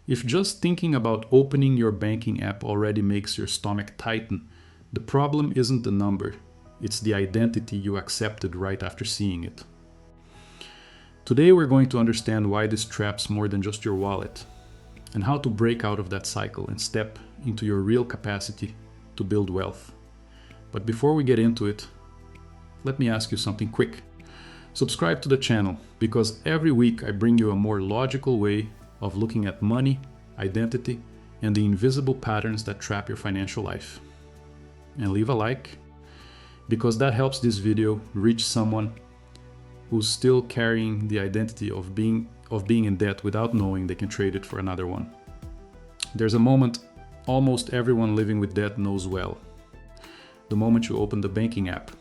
If just thinking about opening your banking app already makes your stomach tighten, the problem isn't the number, it's the identity you accepted right after seeing it. Today we're going to understand why this traps more than just your wallet, and how to break out of that cycle and step into your real capacity to build wealth. But before we get into it, let me ask you something quick. Subscribe to the channel, because every week I bring you a more logical way of looking at money, identity, and the invisible patterns that trap your financial life. And leave a like, because that helps this video reach someone who's still carrying the identity of being in debt without knowing they can trade it for another one. There's a moment almost everyone living with debt knows well. The moment you open the banking app.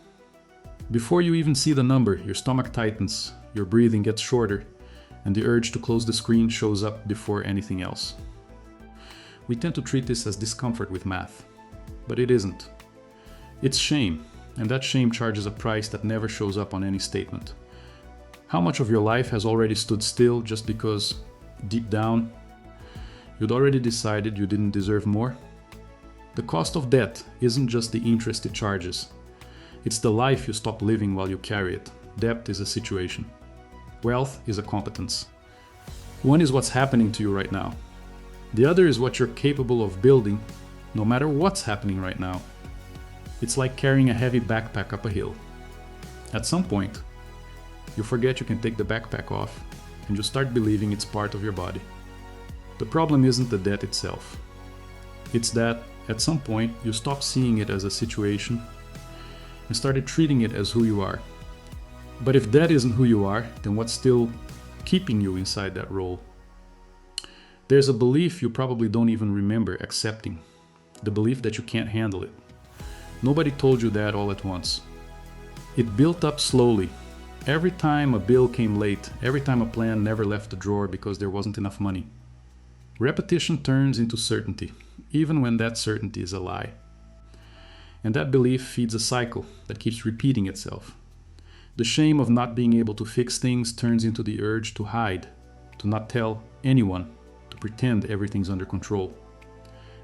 Before you even see the number, your stomach tightens, your breathing gets shorter, and the urge to close the screen shows up before anything else. We tend to treat this as discomfort with math, but it isn't. It's shame, and that shame charges a price that never shows up on any statement. How much of your life has already stood still just because, deep down, you'd already decided you didn't deserve more? The cost of debt isn't just the interest it charges. It's the life you stop living while you carry it. Debt is a situation. Wealth is a competence. One is what's happening to you right now. The other is what you're capable of building, no matter what's happening right now. It's like carrying a heavy backpack up a hill. At some point, you forget you can take the backpack off, and you start believing it's part of your body. The problem isn't the debt itself. It's that, at some point, you stop seeing it as a situation and started treating it as who you are. But if that isn't who you are, then what's still keeping you inside that role? There's a belief you probably don't even remember accepting. The belief that you can't handle it. Nobody told you that all at once. It built up slowly. Every time a bill came late, every time a plan never left the drawer because there wasn't enough money. Repetition turns into certainty, even when that certainty is a lie. And that belief feeds a cycle that keeps repeating itself. The shame of not being able to fix things turns into the urge to hide, to not tell anyone, to pretend everything's under control.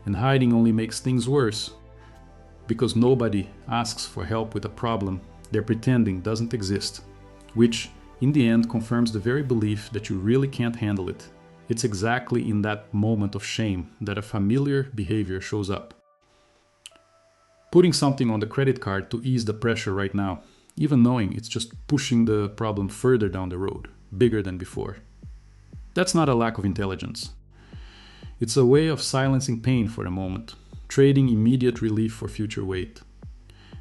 And hiding only makes things worse, because nobody asks for help with a problem they're pretending doesn't exist, which in the end confirms the very belief that you really can't handle it. It's exactly in that moment of shame that a familiar behavior shows up. Putting something on the credit card to ease the pressure right now, even knowing it's just pushing the problem further down the road, bigger than before. That's not a lack of intelligence. It's a way of silencing pain for a moment, trading immediate relief for future weight.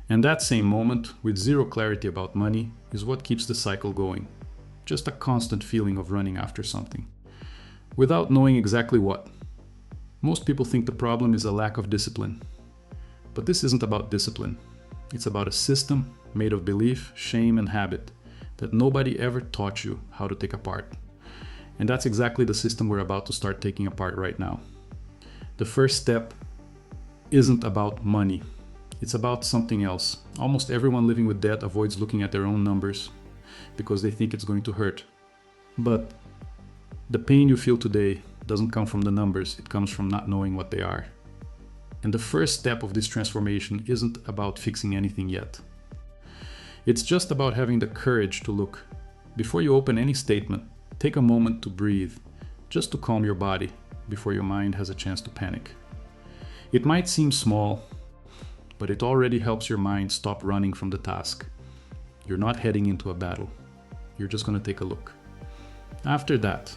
And that same moment, with zero clarity about money, is what keeps the cycle going. Just a constant feeling of running after something, without knowing exactly what. Most people think the problem is a lack of discipline. But this isn't about discipline. It's about a system made of belief, shame, and habit that nobody ever taught you how to take apart. And that's exactly the system we're about to start taking apart right now. The first step isn't about money. It's about something else. Almost everyone living with debt avoids looking at their own numbers because they think it's going to hurt. But the pain you feel today doesn't come from the numbers, it comes from not knowing what they are. And the first step of this transformation isn't about fixing anything yet. It's just about having the courage to look. Before you open any statement, take a moment to breathe, just to calm your body before your mind has a chance to panic. It might seem small, but it already helps your mind stop running from the task. You're not heading into a battle. You're just going to take a look. After that,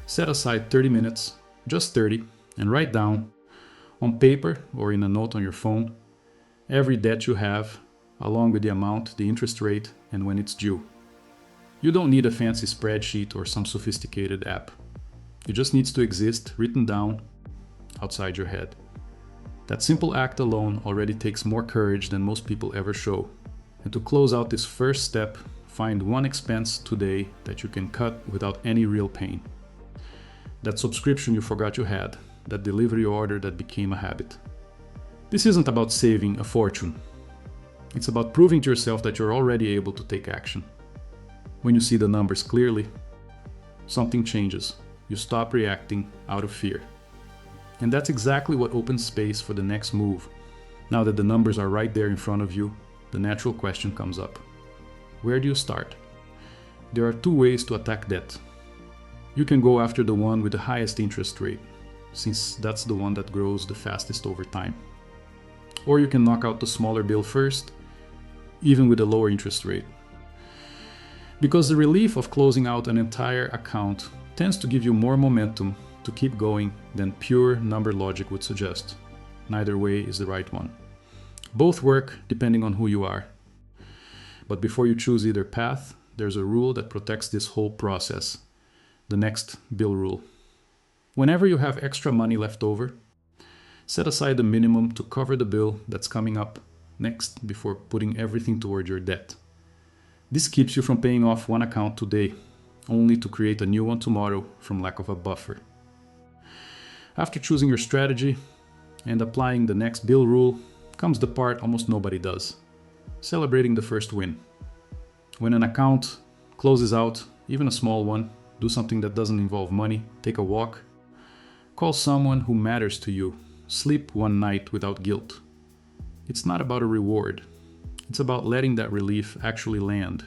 set aside 30 minutes, just 30, and write down, on paper or in a note on your phone, every debt you have, along with the amount, the interest rate, and when it's due. You don't need a fancy spreadsheet or some sophisticated app. It just needs to exist written down outside your head. That simple act alone already takes more courage than most people ever show. And to close out this first step, find one expense today that you can cut without any real pain. That subscription you forgot you had, that delivery order that became a habit. This isn't about saving a fortune. It's about proving to yourself that you're already able to take action. When you see the numbers clearly, something changes. You stop reacting out of fear. And that's exactly what opens space for the next move. Now that the numbers are right there in front of you, the natural question comes up. Where do you start? There are two ways to attack debt. You can go after the one with the highest interest rate, since that's the one that grows the fastest over time. Or you can knock out the smaller bill first, even with a lower interest rate. Because the relief of closing out an entire account tends to give you more momentum to keep going than pure number logic would suggest. Neither way is the right one. Both work depending on who you are. But before you choose either path, there's a rule that protects this whole process. The next bill rule. Whenever you have extra money left over, set aside the minimum to cover the bill that's coming up next before putting everything toward your debt. This keeps you from paying off one account today, only to create a new one tomorrow from lack of a buffer. After choosing your strategy and applying the next bill rule comes the part almost nobody does, celebrating the first win. When an account closes out, even a small one, do something that doesn't involve money, take a walk, call someone who matters to you, sleep one night without guilt. It's not about a reward. It's about letting that relief actually land,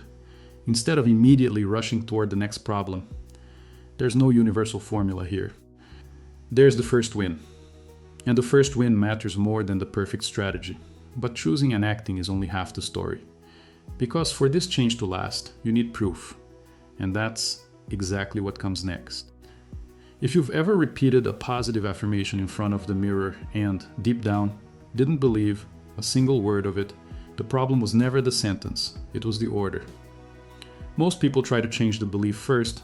instead of immediately rushing toward the next problem. There's no universal formula here. There's the first win. And the first win matters more than the perfect strategy. But choosing and acting is only half the story. Because for this change to last, you need proof. And that's exactly what comes next. If you've ever repeated a positive affirmation in front of the mirror and, deep down, didn't believe a single word of it, the problem was never the sentence, it was the order. Most people try to change the belief first,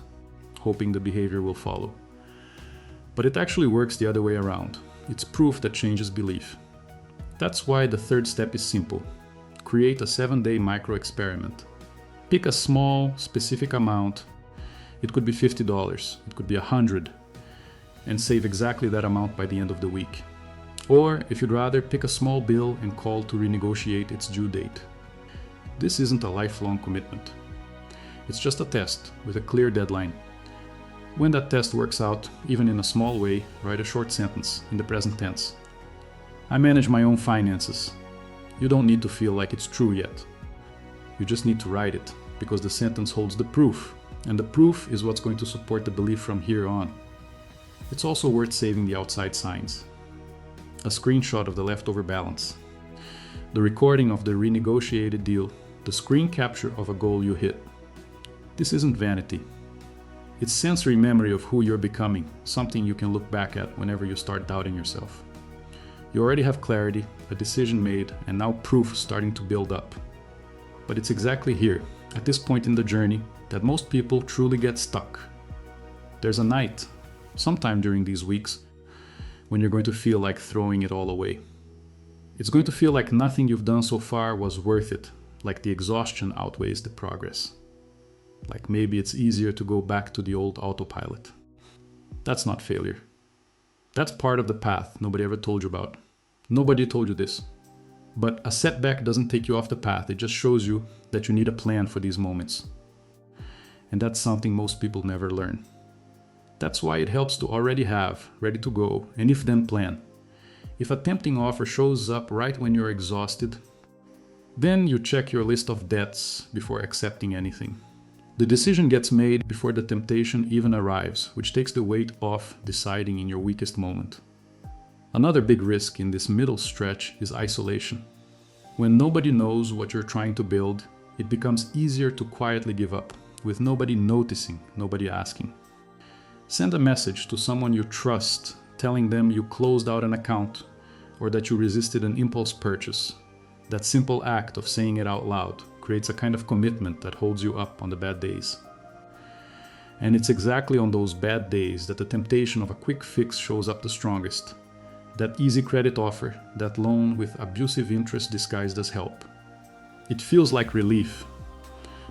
hoping the behavior will follow. But it actually works the other way around. It's proof that changes belief. That's why the third step is simple. Create a 7-day micro-experiment. Pick a small, specific amount. It could be $50, it could be $100, and save exactly that amount by the end of the week. Or, if you'd rather, pick a small bill and call to renegotiate its due date. This isn't a lifelong commitment. It's just a test with a clear deadline. When that test works out, even in a small way, write a short sentence in the present tense. I manage my own finances. You don't need to feel like it's true yet. You just need to write it, because the sentence holds the proof, and the proof is what's going to support the belief from here on. It's also worth saving the outside signs. A screenshot of the leftover balance, the recording of the renegotiated deal, the screen capture of a goal you hit. This isn't vanity. It's sensory memory of who you're becoming, something you can look back at whenever you start doubting yourself. You already have clarity, a decision made, and now proof starting to build up. But it's exactly here, at this point in the journey, that most people truly get stuck. There's a night, sometime during these weeks, when you're going to feel like throwing it all away. It's going to feel like nothing you've done so far was worth it, like the exhaustion outweighs the progress. Like maybe it's easier to go back to the old autopilot. That's not failure. That's part of the path nobody ever told you about. Nobody told you this. But a setback doesn't take you off the path, it just shows you that you need a plan for these moments. And that's something most people never learn. That's why it helps to already have, ready to go, an if-then plan. If a tempting offer shows up right when you're exhausted, then you check your list of debts before accepting anything. The decision gets made before the temptation even arrives, which takes the weight off deciding in your weakest moment. Another big risk in this middle stretch is isolation. When nobody knows what you're trying to build, it becomes easier to quietly give up, with nobody noticing, nobody asking. Send a message to someone you trust, telling them you closed out an account or that you resisted an impulse purchase. That simple act of saying it out loud creates a kind of commitment that holds you up on the bad days. And it's exactly on those bad days that the temptation of a quick fix shows up the strongest. That easy credit offer, that loan with abusive interest disguised as help. It feels like relief,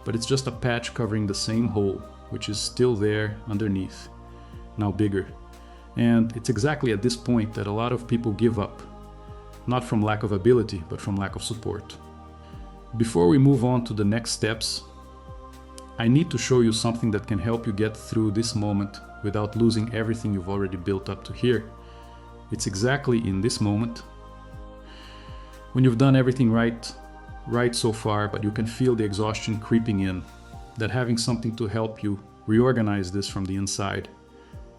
but it's just a patch covering the same hole, which is still there underneath, now bigger. And it's exactly at this point that a lot of people give up, not from lack of ability, but from lack of support. Before we move on to the next steps, I need to show you something that can help you get through this moment without losing everything you've already built up to here, it's exactly in this moment, when you've done everything right so far, but you can feel the exhaustion creeping in, that having something to help you reorganize this from the inside,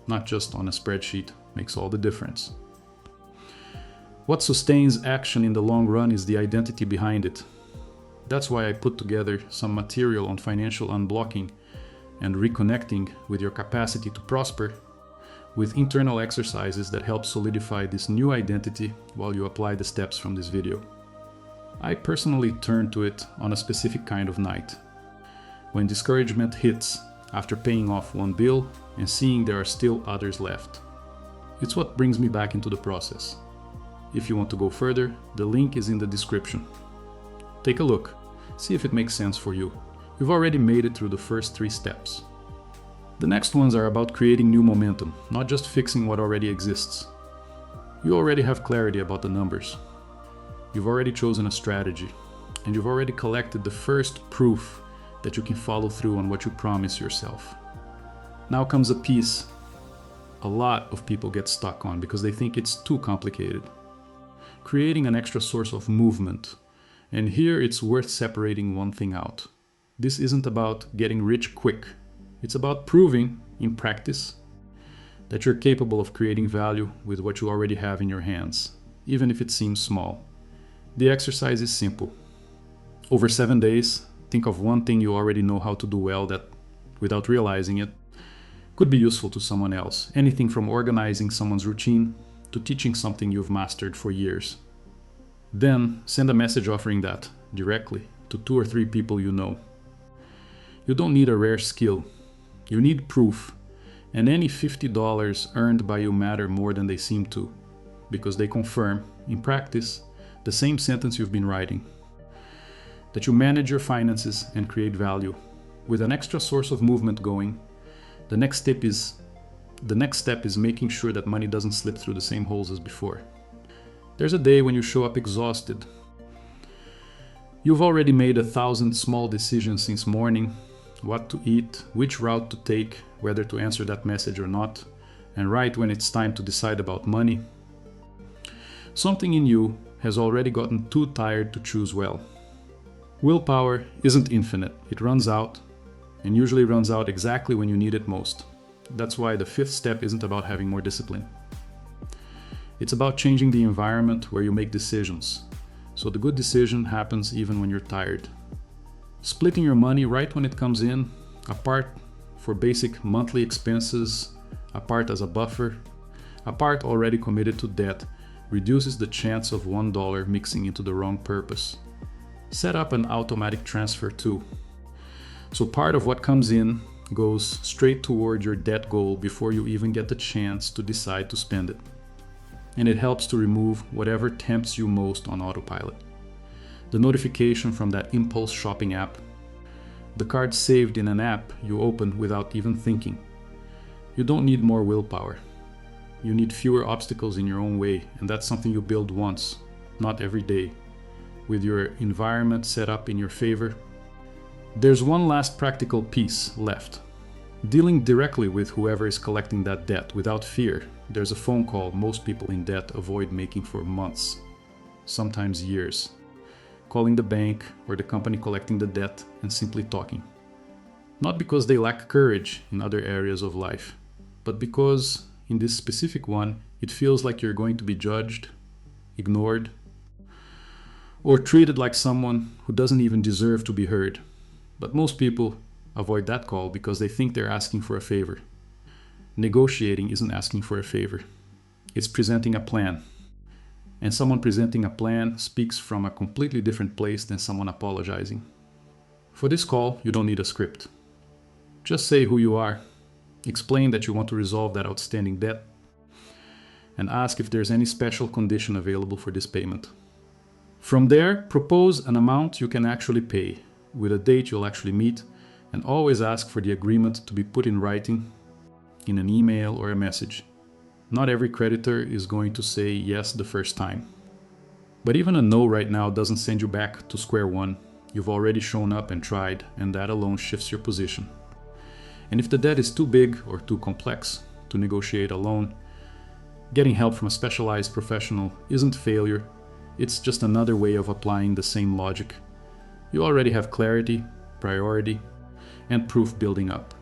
not just on a spreadsheet, makes all the difference. What sustains action in the long run is the identity behind it. That's why I put together some material on financial unblocking and reconnecting with your capacity to prosper, with internal exercises that help solidify this new identity while you apply the steps from this video. I personally turn to it on a specific kind of night, when discouragement hits after paying off one bill and seeing there are still others left. It's what brings me back into the process. If you want to go further, the link is in the description. Take a look, see if it makes sense for you. You've already made it through the first 3 steps. The next ones are about creating new momentum, not just fixing what already exists. You already have clarity about the numbers. You've already chosen a strategy, and you've already collected the first proof that you can follow through on what you promise yourself. Now comes a piece a lot of people get stuck on because they think it's too complicated. Creating an extra source of movement. And here it's worth separating one thing out. This isn't about getting rich quick. It's about proving, in practice, that you're capable of creating value with what you already have in your hands, even if it seems small. The exercise is simple. Over 7 days, think of one thing you already know how to do well that, without realizing it, could be useful to someone else. Anything from organizing someone's routine to teaching something you've mastered for years. Then send a message offering that directly to 2 or 3 people you know. You don't need a rare skill. You need proof, and any $50 earned by you matter more than they seem to, because they confirm, in practice, the same sentence you've been writing. That you manage your finances and create value. With an extra source of movement going, the next step is making sure that money doesn't slip through the same holes as before. There's a day when you show up exhausted. You've already made 1,000 small decisions since morning: what to eat, which route to take, whether to answer that message or not, and right when it's time to decide about money, something in you has already gotten too tired to choose well. Willpower isn't infinite. It runs out, and usually runs out exactly when you need it most. That's why the 5th step isn't about having more discipline. It's about changing the environment where you make decisions, so the good decision happens even when you're tired. Splitting your money right when it comes in, a part for basic monthly expenses, a part as a buffer, a part already committed to debt, reduces the chance of $1 mixing into the wrong purpose. Set up an automatic transfer too. So part of what comes in goes straight toward your debt goal before you even get the chance to decide to spend it. And it helps to remove whatever tempts you most on autopilot. The notification from that impulse shopping app, the card saved in an app you open without even thinking. You don't need more willpower. You need fewer obstacles in your own way, and that's something you build once, not every day, with your environment set up in your favor. There's one last practical piece left. Dealing directly with whoever is collecting that debt without fear. There's a phone call most people in debt avoid making for months, sometimes years. Calling the bank or the company collecting the debt and simply talking. Not because they lack courage in other areas of life, but because in this specific one, it feels like you're going to be judged, ignored, or treated like someone who doesn't even deserve to be heard. But most people avoid that call because they think they're asking for a favor. Negotiating isn't asking for a favor. It's presenting a plan. And someone presenting a plan speaks from a completely different place than someone apologizing. For this call, you don't need a script. Just say who you are, explain that you want to resolve that outstanding debt, and ask if there's any special condition available for this payment. From there, propose an amount you can actually pay, with a date you'll actually meet, and always ask for the agreement to be put in writing, in an email or a message. Not every creditor is going to say yes the first time. But even a no right now doesn't send you back to square one. You've already shown up and tried, and that alone shifts your position. And if the debt is too big or too complex to negotiate alone, getting help from a specialized professional isn't failure, it's just another way of applying the same logic. You already have clarity, priority, and proof building up.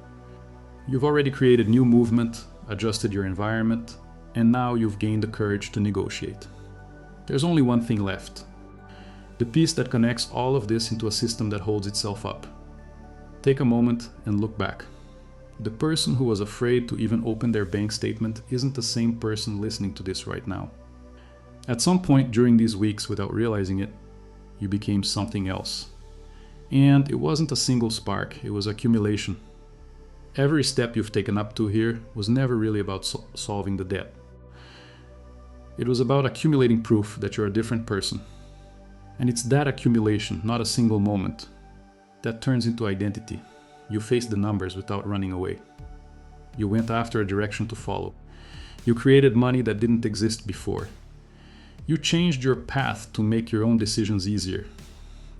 You've already created new movement, adjusted your environment, and now you've gained the courage to negotiate. There's only one thing left. The piece that connects all of this into a system that holds itself up. Take a moment and look back. The person who was afraid to even open their bank statement isn't the same person listening to this right now. At some point during these weeks, without realizing it, you became something else. And it wasn't a single spark, it was accumulation. Every step you've taken up to here was never really about solving the debt. It was about accumulating proof that you're a different person. And it's that accumulation, not a single moment, that turns into identity. You faced the numbers without running away. You went after a direction to follow. You created money that didn't exist before. You changed your path to make your own decisions easier.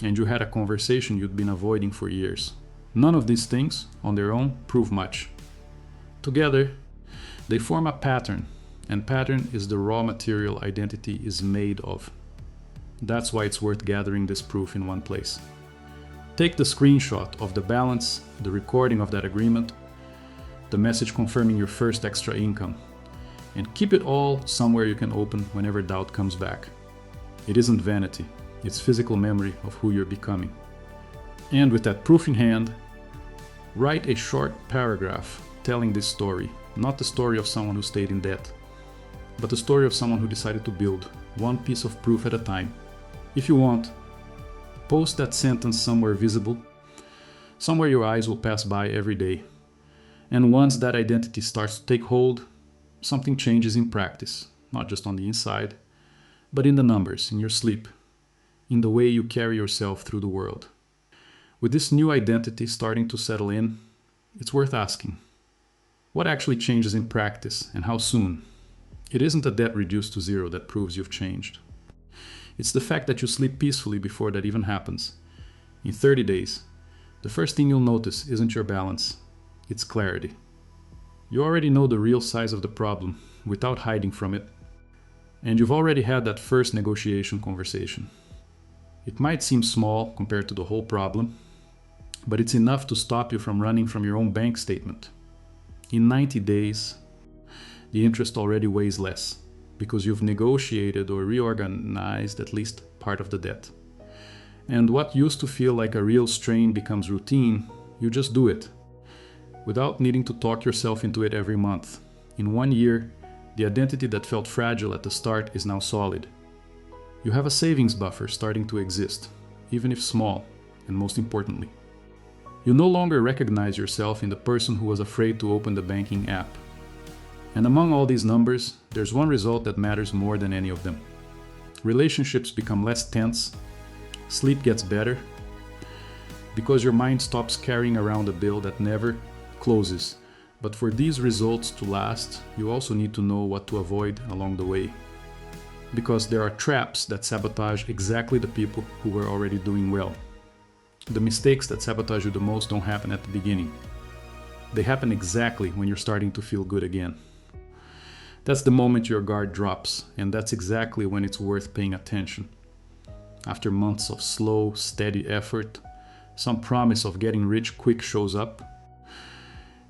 And you had a conversation you'd been avoiding for years. None of these things, on their own, prove much. Together, they form a pattern, and pattern is the raw material identity is made of. That's why it's worth gathering this proof in one place. Take the screenshot of the balance, the recording of that agreement, the message confirming your first extra income, and keep it all somewhere you can open whenever doubt comes back. It isn't vanity, it's physical memory of who you're becoming. And with that proof in hand, write a short paragraph telling this story, not the story of someone who stayed in debt, but the story of someone who decided to build one piece of proof at a time. If you want, post that sentence somewhere visible, somewhere your eyes will pass by every day. And once that identity starts to take hold, something changes in practice, not just on the inside, but in the numbers, in your sleep, in the way you carry yourself through the world. With this new identity starting to settle in, it's worth asking, what actually changes in practice and how soon? It isn't a debt reduced to zero that proves you've changed. It's the fact that you sleep peacefully before that even happens. In 30 days, the first thing you'll notice isn't your balance, it's clarity. You already know the real size of the problem without hiding from it, and you've already had that first negotiation conversation. It might seem small compared to the whole problem, but it's enough to stop you from running from your own bank statement. In 90 days, the interest already weighs less, because you've negotiated or reorganized at least part of the debt. And what used to feel like a real strain becomes routine, you just do it, without needing to talk yourself into it every month. In 1 year, the identity that felt fragile at the start is now solid. You have a savings buffer starting to exist, even if small, and most importantly, you no longer recognize yourself in the person who was afraid to open the banking app. And among all these numbers, there's one result that matters more than any of them. Relationships become less tense, sleep gets better, because your mind stops carrying around a bill that never closes. But for these results to last, you also need to know what to avoid along the way. Because there are traps that sabotage exactly the people who were already doing well. The mistakes that sabotage you the most don't happen at the beginning. They happen exactly when you're starting to feel good again. That's the moment your guard drops, and that's exactly when it's worth paying attention. After months of slow, steady effort, some promise of getting rich quick shows up,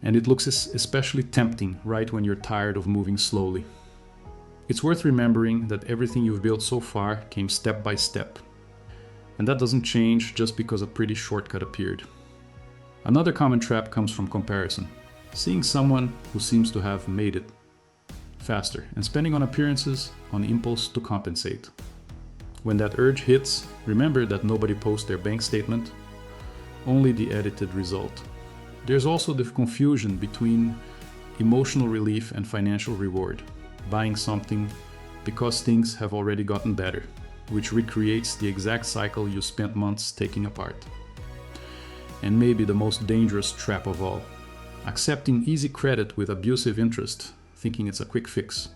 and it looks especially tempting right when you're tired of moving slowly. It's worth remembering that everything you've built so far came step by step, and that doesn't change just because a pretty shortcut appeared. Another common trap comes from comparison, seeing someone who seems to have made it faster and spending on appearances on impulse to compensate. When that urge hits, remember that nobody posts their bank statement, only the edited result. There's also the confusion between emotional relief and financial reward, buying something because things have already gotten better, which recreates the exact cycle you spent months taking apart. And maybe the most dangerous trap of all, accepting easy credit with abusive interest, thinking it's a quick fix.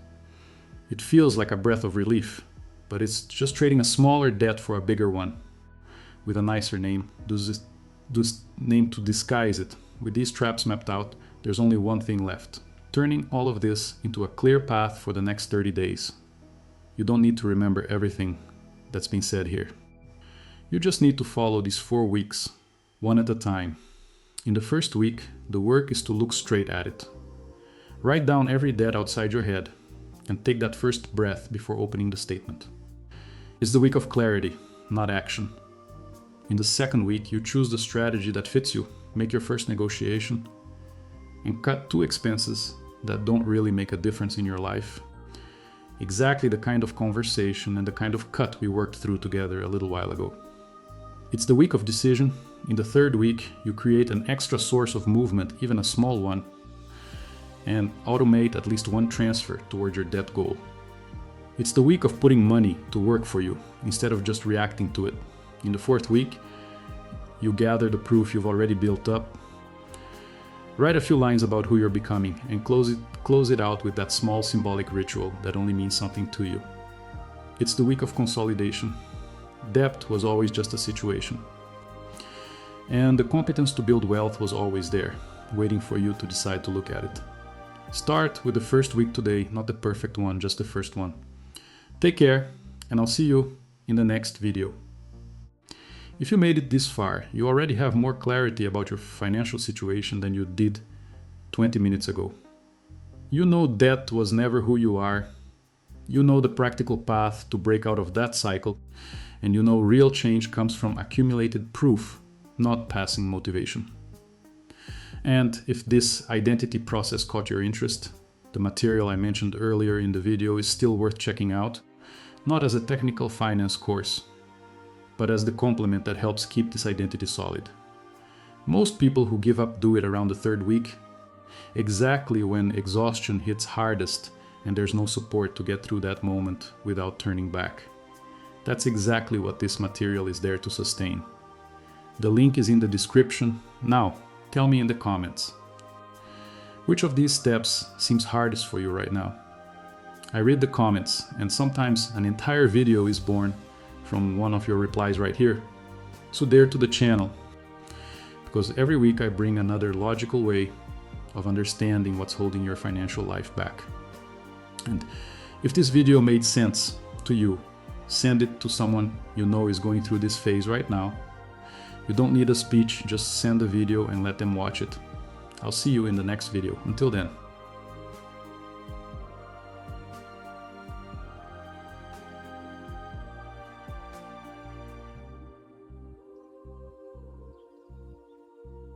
It feels like a breath of relief, but it's just trading a smaller debt for a bigger one, with a nicer name, name to disguise it, with these traps mapped out, there's only one thing left: turning all of this into a clear path for the next 30 days. You don't need to remember everything that's been said here. You just need to follow these 4 weeks, one at a time. In the first week, the work is to look straight at it. Write down every debt outside your head and take that first breath before opening the statement. It's the week of clarity, not action. In the second week, you choose the strategy that fits you, make your first negotiation, and cut 2 expenses that don't really make a difference in your life. Exactly the kind of conversation and the kind of cut we worked through together a little while ago. It's the week of decision. In the third week, you create an extra source of movement, even a small one, and automate at least 1 transfer toward your debt goal. It's the week of putting money to work for you instead of just reacting to it. In the fourth week, you gather the proof you've already built up. Write a few lines about who you're becoming and close it out with that small symbolic ritual that only means something to you. It's the week of consolidation. Debt was always just a situation. And the competence to build wealth was always there, waiting for you to decide to look at it. Start with the first week today, not the perfect one, just the first one. Take care, and I'll see you in the next video. If you made it this far, you already have more clarity about your financial situation than you did 20 minutes ago. You know debt was never who you are. You know the practical path to break out of that cycle, and you know real change comes from accumulated proof, not passing motivation. And if this identity process caught your interest, the material I mentioned earlier in the video is still worth checking out, not as a technical finance course, but as the complement that helps keep this identity solid. Most people who give up do it around the third week, exactly when exhaustion hits hardest and there's no support to get through that moment without turning back. That's exactly what this material is there to sustain. The link is in the description. Now, tell me in the comments. Which of these steps seems hardest for you right now? I read the comments, and sometimes an entire video is born from one of your replies right here. So dare to the channel, because every week I bring another logical way of understanding what's holding your financial life back. And if this video made sense to you, send it to someone you know is going through this phase right now. You don't need a speech, just send the video and let them watch it. I'll see you in the next video. Until then.